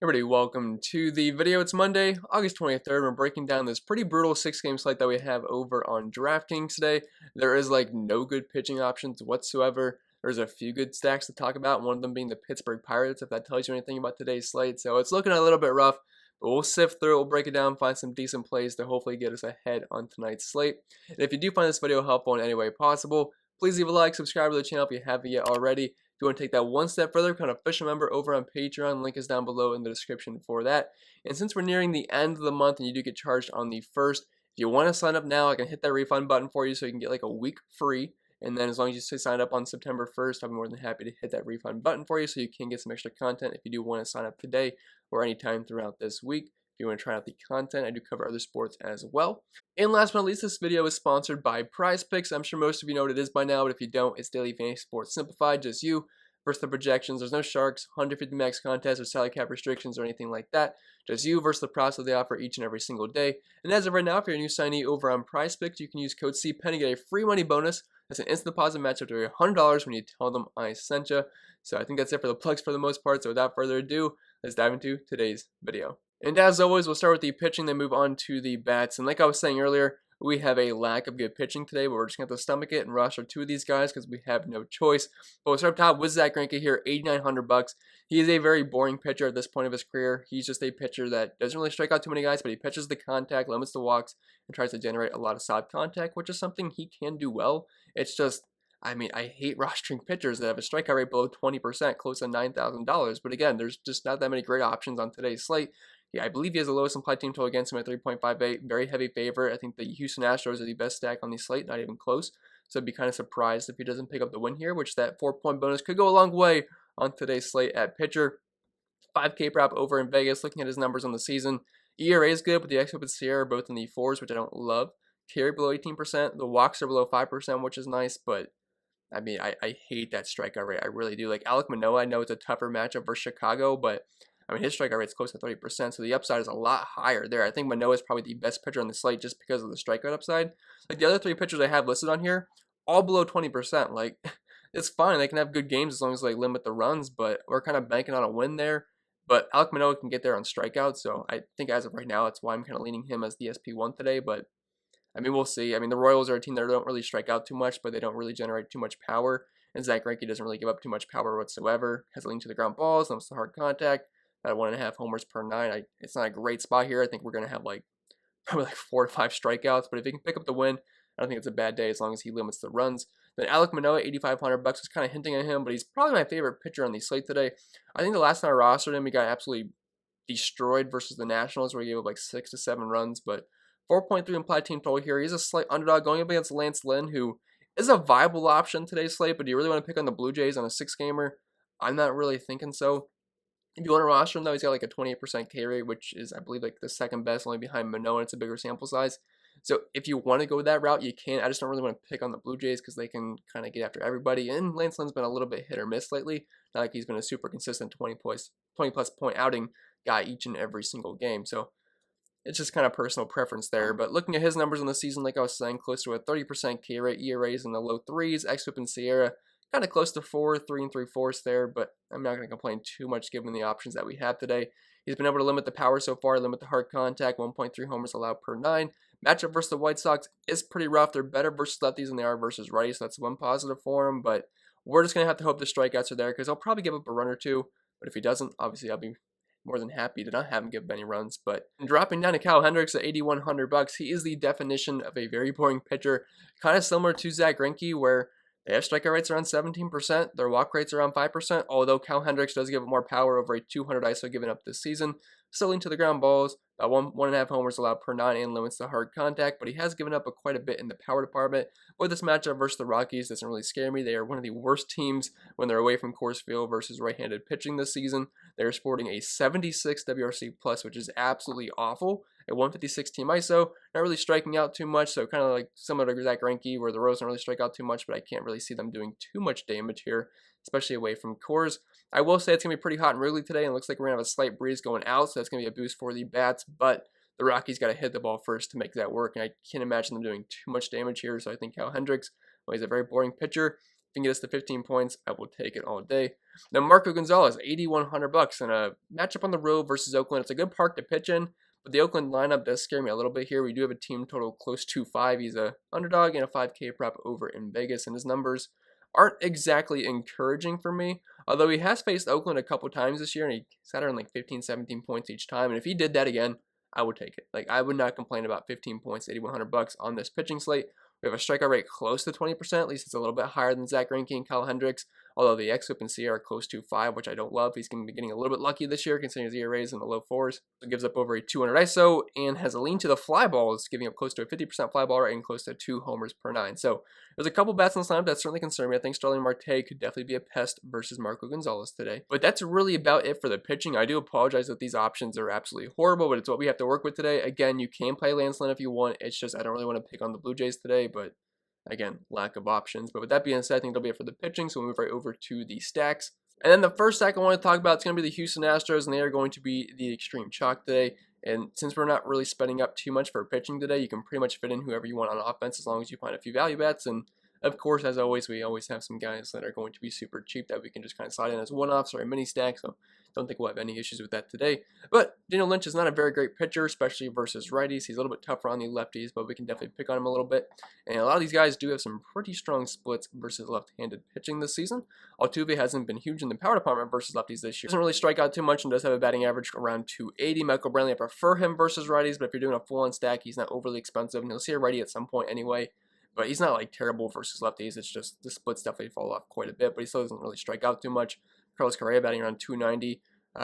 Everybody, welcome to the video. It's Monday, August 23rd. We're breaking down this pretty brutal 6-game slate that we have over on DraftKings today. There is like no good pitching options whatsoever. There's a few good stacks to talk about, one of them being the Pittsburgh Pirates, if that tells you anything about today's slate. So it's looking a little bit rough, but we'll sift through it, we'll break it down, find some decent plays to hopefully get us ahead on tonight's slate. And if you do find this video helpful in any way possible, please leave a like, subscribe to the channel if you haven't yet already. If you want to take that one step further, become an official member over on Patreon. Link is down below in the description for that. And since we're nearing the end of the month and you do get charged on the 1st, if you want to sign up now, I can hit that refund button for you so you can get like a week free. And then as long as you sign up on September 1st, I'll be more than happy to hit that refund button for you so you can get some extra content if you do want to sign up today or anytime throughout this week. If you want to try out the content, I do cover other sports as well. And last but not least, this video is sponsored by Prize Picks. I'm sure most of you know what it is by now, but if you don't, it's daily fantasy sports simplified, just you versus the projections. There's no sharks, 150 max contests, or salary cap restrictions or anything like that. Just you versus the props that they offer each and every single day. And as of right now, if you're a new signee over on Prize Picks, you can use code CPENN to get a free money bonus. That's an instant deposit match up to $100 when you tell them I sent you. So I think that's it for the plugs for the most part. So without further ado, let's dive into today's video. And as always, we'll start with the pitching, then move on to the bats. And like I was saying earlier, we have a lack of good pitching today, but we're just going to have to stomach it and roster two of these guys because we have no choice. But we'll start up top with Zack Greinke here, $8,900. He is a very boring pitcher at this point of his career. He's just a pitcher that doesn't really strike out too many guys, but he pitches the contact, limits the walks, and tries to generate a lot of soft contact, which is something he can do well. It's just, I hate rostering pitchers that have a strikeout rate below 20%, close to $9,000. But again, there's just not that many great options on today's slate. Yeah, I believe he has the lowest implied team total against him at 3.58. Very heavy favorite. I think the Houston Astros are the best stack on the slate, not even close. So I'd be kind of surprised if he doesn't pick up the win here, which that 4-point bonus could go a long way on today's slate at pitcher. 5K prop over in Vegas. Looking at his numbers on the season, ERA is good, but the xFIP and Sierra are both in the 4s, which I don't love. Carry below 18%. The walks are below 5%, which is nice, but I hate that strikeout rate. I really do. Like Alec Manoa, I know it's a tougher matchup versus Chicago, but his strikeout rate is close to 30%, so the upside is a lot higher there. I think Manoa is probably the best pitcher on the slate just because of the strikeout upside. Like the other three pitchers I have listed on here, all below 20%. Like, it's fine. They can have good games as long as they limit the runs, but we're kind of banking on a win there. But Alec Manoa can get there on strikeouts, so I think as of right now, that's why I'm kind of leaning him as the SP1 today. But we'll see. The Royals are a team that don't really strike out too much, but they don't really generate too much power. And Zack Greinke doesn't really give up too much power whatsoever. Has a lean to the ground balls, limits the hard contact. At 1.5 homers per 9. It's not a great spot here. I think we're going to have probably 4 to 5 strikeouts. But if he can pick up the win, I don't think it's a bad day as long as he limits the runs. Then Alec Manoa, $8,500 was kind of hinting at him, but he's probably my favorite pitcher on the slate today. I think the last time I rostered him, he got absolutely destroyed versus the Nationals, where he gave up 6 to 7 runs. But 4.3 implied team total here. He's a slight underdog going up against Lance Lynn, who is a viable option today's slate. But do you really want to pick on the Blue Jays on a 6-gamer? I'm not really thinking so. If you want to roster him, though, he's got a 28% K rate, which is, I believe, the second best, only behind Manoa, and it's a bigger sample size. So if you want to go that route, you can. I just don't really want to pick on the Blue Jays because they can kind of get after everybody. And Lance Lynn's been a little bit hit or miss lately. Not like he's been a super consistent 20-plus point outing guy each and every single game. So it's just kind of personal preference there. But looking at his numbers on the season, like I was saying, close to a 30% K rate, ERAs in the low 3s, xFIP and Sierra kind of close to 4, 3 3/4 there, but I'm not going to complain too much given the options that we have today. He's been able to limit the power so far, limit the hard contact, 1.3 homers allowed per 9. Matchup versus the White Sox is pretty rough. They're better versus lefties than they are versus righties, so that's one positive for him, but we're just going to have to hope the strikeouts are there because he'll probably give up a run or two, but if he doesn't, obviously I'll be more than happy to not have him give up any runs. But dropping down to Kyle Hendricks at $8,100, he is the definition of a very boring pitcher, kind of similar to Zack Greinke, where they have strikeout rates around 17%. Their walk rates around 5%, although Kyle Hendricks does give up more power, over a 200 ISO given up this season. Still into the ground balls, about 1.5 homers allowed per 9 and limits the hard contact, but he has given up quite a bit in the power department. With this matchup versus the Rockies, doesn't really scare me. They are one of the worst teams when they're away from Coors Field versus right-handed pitching this season. They're sporting a 76 WRC+, which is absolutely awful. A 156 team ISO, not really striking out too much, so kind of similar to Zack Greinke, where the Royals don't really strike out too much, but I can't really see them doing too much damage here, especially away from Coors. I will say it's going to be pretty hot and wriggly today, and it looks like we're going to have a slight breeze going out, so that's going to be a boost for the bats, but the Rockies got to hit the ball first to make that work, and I can't imagine them doing too much damage here, so I think Kyle Hendricks, well, he's a very boring pitcher. can get us to 15 points, I will take it all day. Now Marco Gonzalez, $8,100 in a matchup on the road versus Oakland. It's a good park to pitch in, but the Oakland lineup does scare me a little bit here. We do have a team total close to 5. He's a underdog and a 5K prop over in Vegas, and his numbers aren't exactly encouraging for me. Although he has faced Oakland a couple times this year, and he sat around like 15, 17 points each time. And if he did that again, I would take it. Like, I would not complain about 15 points, $8,100 on this pitching slate. We have a strikeout rate close to 20%. At least it's a little bit higher than Zach Greinke and Kyle Hendricks. Although the xFIP and CR are close to 5, which I don't love. He's going to be getting a little bit lucky this year, considering his ERA is in the low 4s. It gives up over a 200 ISO and has a lean to the fly balls, giving up close to a 50% fly ball rate and close to 2 homers per 9. So there's a couple bats in this lineup that certainly concern me. I think Starling Marte could definitely be a pest versus Marco Gonzalez today. But that's really about it for the pitching. I do apologize that these options are absolutely horrible, but it's what we have to work with today. Again, you can play Lance Lynn if you want. It's just I don't really want to pick on the Blue Jays today, but again, lack of options. But with that being said, I think that'll be it for the pitching, so we'll move right over to the stacks. And then the first stack I want to talk about is going to be the Houston Astros, and they are going to be the extreme chalk today. And since we're not really spending up too much for pitching today, you can pretty much fit in whoever you want on offense as long as you find a few value bets. And of course, as always, we always have some guys that are going to be super cheap that we can just kind of slide in as one-offs or a mini stack. So don't think we'll have any issues with that today. But Daniel Lynch is not a very great pitcher, especially versus righties. He's a little bit tougher on the lefties, but we can definitely pick on him a little bit. And a lot of these guys do have some pretty strong splits versus left-handed pitching this season. Altuve hasn't been huge in the power department versus lefties this year. Doesn't really strike out too much and does have a batting average around 280. Michael Brantley, I prefer him versus righties, but if you're doing a full-on stack, he's not overly expensive, and you'll see a righty at some point anyway. But he's not like terrible versus lefties. It's just the splits definitely fall off quite a bit, but he still doesn't really strike out too much. Carlos Correa batting around 290.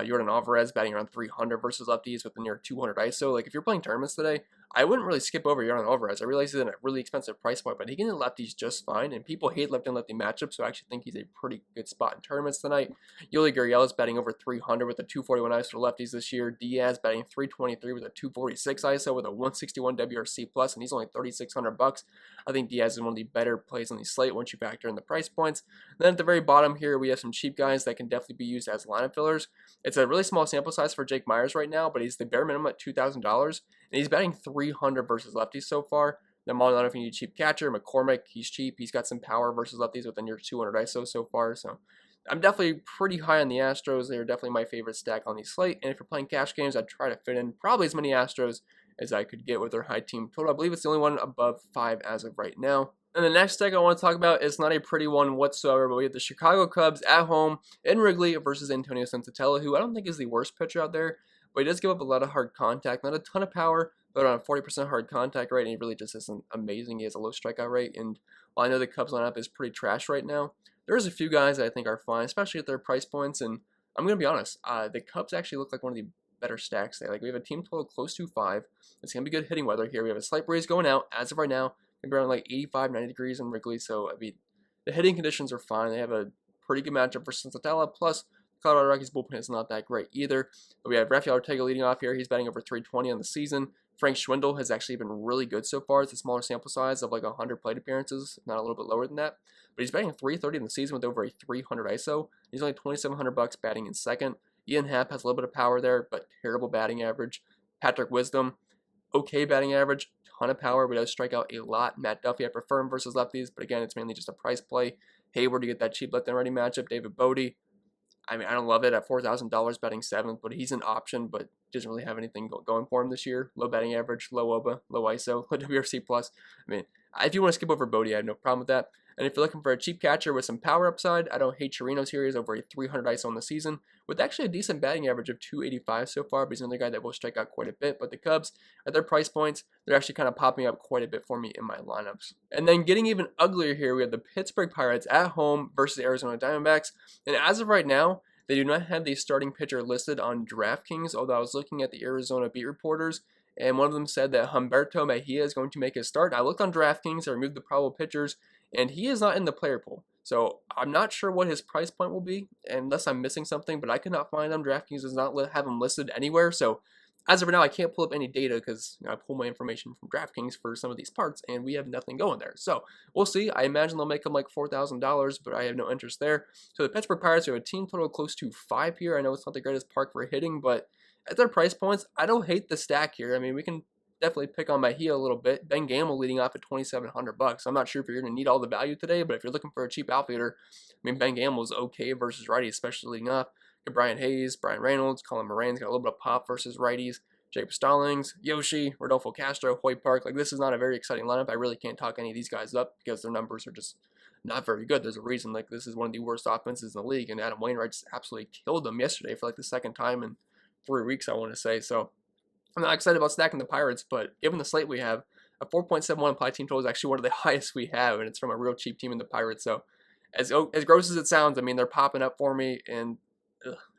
Jordan Alvarez batting around 300 versus lefties with a near 200 ISO. Like, if you're playing tournaments today, I wouldn't really skip over Jordan Alvarez. I realize he's in a really expensive price point, but he can hit lefties just fine, and people hate left and lefty matchups, so I actually think he's a pretty good spot in tournaments tonight. Yuli Gurriel is batting over 300 with a 241 ISO for lefties this year. Diaz batting 323 with a 246 ISO with a 161 WRC+, and he's only $3,600. I think Diaz is one of the better plays on the slate once you factor in the price points. And then at the very bottom here, we have some cheap guys that can definitely be used as lineup fillers. It's a really small sample size for Jake Myers right now, but he's the bare minimum at $2,000, and he's batting 300 versus lefties so far. Then I don't know if you need a cheap catcher. McCormick, he's cheap. He's got some power versus lefties with a near 200 ISO so far. So I'm definitely pretty high on the Astros. They're definitely my favorite stack on the slate. And if you're playing cash games, I'd try to fit in probably as many Astros as I could get with their high team total. I believe it's the only one above 5 as of right now. And the next stack I want to talk about is not a pretty one whatsoever, but we have the Chicago Cubs at home in Wrigley versus Antonio Senzatella, who I don't think is the worst pitcher out there, but he does give up a lot of hard contact, not a ton of power, but around 40% hard contact rate, and he really just isn't amazing. He has a low strikeout rate, and while I know the Cubs lineup is pretty trash right now, there's a few guys that I think are fine, especially at their price points, and I'm going to be honest, the Cubs actually look like one of the better stacks there. Like, we have a team total close to 5. It's going to be good hitting weather here. We have a slight breeze going out as of right now. Maybe around like 85, 90 degrees in Wrigley, so I mean, the hitting conditions are fine. They have a pretty good matchup for Senzatella, plus Colorado Rockies bullpen is not that great either. But we have Rafael Ortega leading off here. He's batting over 320 on the season. Frank Schwindel has actually been really good so far. It's a smaller sample size of like 100 plate appearances, if not a little bit lower than that. But he's batting 330 in the season with over a 300 ISO. He's only $2,700 batting in second. Ian Happ has a little bit of power there, but terrible batting average. Patrick Wisdom, okay batting average, ton of power, but does strike out a lot. Matt Duffy, I prefer him versus lefties, but again, it's mainly just a price play. Hayward to get that cheap left and righty matchup. David Bodie, I mean, I don't love it at $4,000 batting 7th, but he's an option, but doesn't really have anything going for him this year. Low batting average, low OBA, low ISO, low WRC+. I mean, if you want to skip over Bodie, I have no problem with that. And if you're looking for a cheap catcher with some power upside, I don't hate Chirinos here. He's over a 300 ISO on the season, with actually a decent batting average of 285 so far, but he's another guy that will strike out quite a bit. But the Cubs, at their price points, they're actually kind of popping up quite a bit for me in my lineups. And then getting even uglier here, we have the Pittsburgh Pirates at home versus the Arizona Diamondbacks. And as of right now, they do not have the starting pitcher listed on DraftKings, although I was looking at the Arizona beat reporters, and one of them said that Humberto Mejia is going to make his start. I looked on DraftKings, I removed the probable pitchers, and he is not in the player pool. So I'm not sure what his price point will be, unless I'm missing something, but I could not find him. DraftKings does not have him listed anywhere, so as of right now, I can't pull up any data because I pull my information from DraftKings for some of these parts, and we have nothing going there. So we'll see. I imagine they'll make him like $4,000, but I have no interest there. So the Pittsburgh Pirates have a team total close to 5 here. I know it's not the greatest park for hitting, but at their price points, I don't hate the stack here. I mean, we can definitely pick on my heel a little bit. Ben Gamble leading off at $2,700. I'm not sure if you're going to need all the value today, but if you're looking for a cheap outfielder, I mean, Ben Gamble is okay versus righties, especially leading off. Got Brian Hayes, Brian Reynolds, Colin Moran's got a little bit of pop versus righties. Jacob Stallings, Yoshi, Rodolfo Castro, Hoyt Park. Like, this is not a very exciting lineup. I really can't talk any of these guys up because their numbers are just not very good. There's a reason, like, this is one of the worst offenses in the league, and Adam Wainwright just absolutely killed them yesterday for like the second time in 3 weeks, I want to say. So I'm not excited about stacking the Pirates, but given the slate we have, a 4.71 implied team total is actually one of the highest we have, and it's from a real cheap team in the Pirates. So as gross as it sounds, I mean, they're popping up for me, and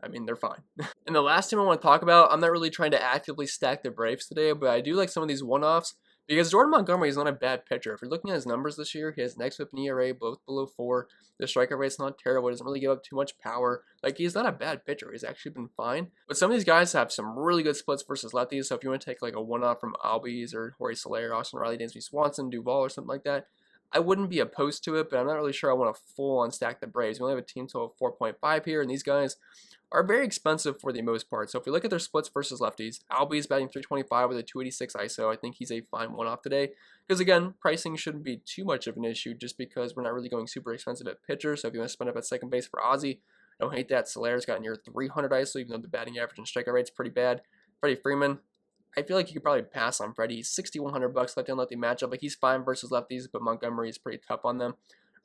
I mean, they're fine. And the last team I want to talk about, I'm not really trying to actively stack the Braves today, but I do like some of these one-offs because Jordan Montgomery is not a bad pitcher. If you're looking at his numbers this year, he has an xFIP and ERA both below 4. The strikeout rate's not terrible. He doesn't really give up too much power. Like, he's not a bad pitcher. He's actually been fine. But some of these guys have some really good splits versus lefties. So if you want to take like a one-off from Albies or Jorge Soler, Austin Riley, Dansby Swanson, Duvall, or something like that, I wouldn't be opposed to it, but I'm not really sure I want to full-on stack the Braves. We only have a team total of 4.5 here, and these guys are very expensive for the most part. So if we look at their splits versus lefties, Albies batting 325 with a 286 ISO. I think he's a fine one-off today. Because again, pricing shouldn't be too much of an issue just because we're not really going super expensive at pitcher. So if you want to spend up at second base for Ozzy, I don't hate that. Soler's got near 300 ISO, even though the batting average and strikeout rate's pretty bad. Freddie Freeman, I feel like you could probably pass on Freddie. He's $6,100 lefty on lefty matchup. Like, he's fine versus lefties, but Montgomery is pretty tough on them.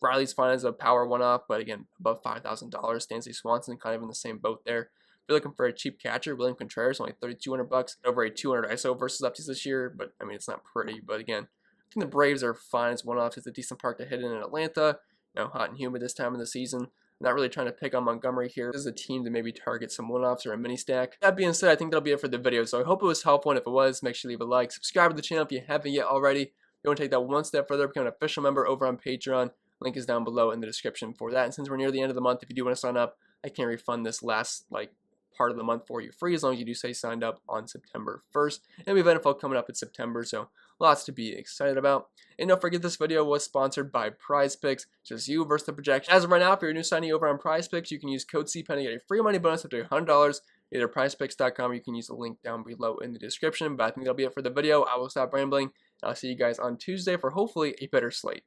Riley's fine as a power one-off, but again, above $5,000. Dansby Swanson kind of in the same boat there. If you're looking for a cheap catcher, William Contreras, only $3,200, over a 200 ISO versus lefties this year, but I mean, it's not pretty. But again, I think the Braves are fine as one-offs. It's a decent park to hit in Atlanta. You know, hot and humid this time of the season. Not really trying to pick on Montgomery here. This is a team to maybe target some one-offs or a mini stack. That being said, I think that'll be it for the video. So I hope it was helpful, and if it was, make sure you leave a like. Subscribe to the channel if you haven't yet already. If you want to take that one step further, become an official member over on Patreon. Link is down below in the description for that. And since we're near the end of the month, if you do want to sign up, I can refund this last part of the month for you free as long as you do say signed up on September 1st. And we have NFL coming up in September, so lots to be excited about. And don't forget, this video was sponsored by PrizePicks. Just you versus the projection. As of right now, if you're a new signee over on PrizePicks, you can use code CPENN to get a free money bonus up to $100. Either prizepicks.com, or you can use the link down below in the description. But I think that'll be it for the video. I will stop rambling. I'll see you guys on Tuesday for hopefully a better slate.